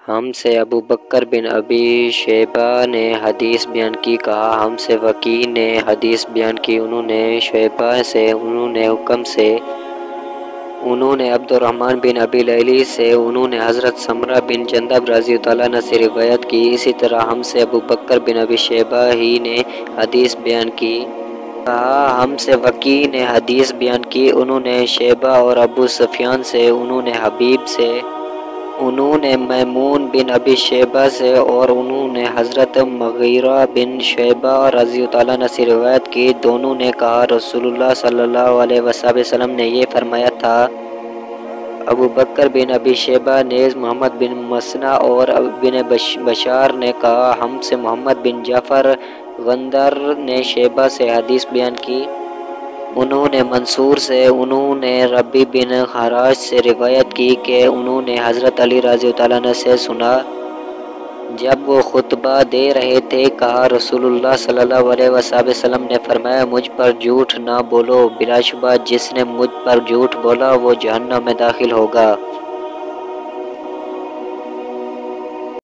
ہم سے ابو بکر بن ابی شیبہ نے حدیث بیان کی، کہا ہم سے وکیع نے حدیث بیان کی، انہوں نے شعبہ سے، انہوں نے حکم سے، انہوں نے عبد الرحمن بن ابی لیلی سے، انہوں نے حضرت سمرہ بن جندب رضی اللہ عنہ سے روایت کی، اسی طرح ہم سے ابو بکر بن ابی شیبہ ہی نے حدیث بیان کی، کہا ہم سے وکیع نے حدیث بیان کی، انہوں نے شعبہ اور ابو سفیان سے، انہوں نے حبیب سے، انہوں نے میمون بن ابی شیبہ سے، اور انہوں نے حضرت مغیرہ بن شعبہ رضی اللہ عنہ سے روایت کی، دونوں نے کہا رسول اللہ صلی اللہ علیہ وسلم نے یہ فرمایا تھا۔ ابو بکر بن ابی شیبہ نیز محمد بن مسنہ اور بن بشار نے کہا ہم سے محمد بن جعفر غندر نے شعبہ سے حدیث بیان کی، انہوں نے منصور سے، انہوں نے ربیع بن حراش سے روایت کی کہ انہوں نے حضرت علی رضی اللہ عنہ سے سنا، جب وہ خطبہ دے رہے تھے، کہا رسول اللہ صلی اللہ علیہ وسلم نے فرمایا مجھ پر جھوٹ نہ بولو، بلا شبہ جس نے مجھ پر جھوٹ بولا وہ جہنم میں داخل ہوگا۔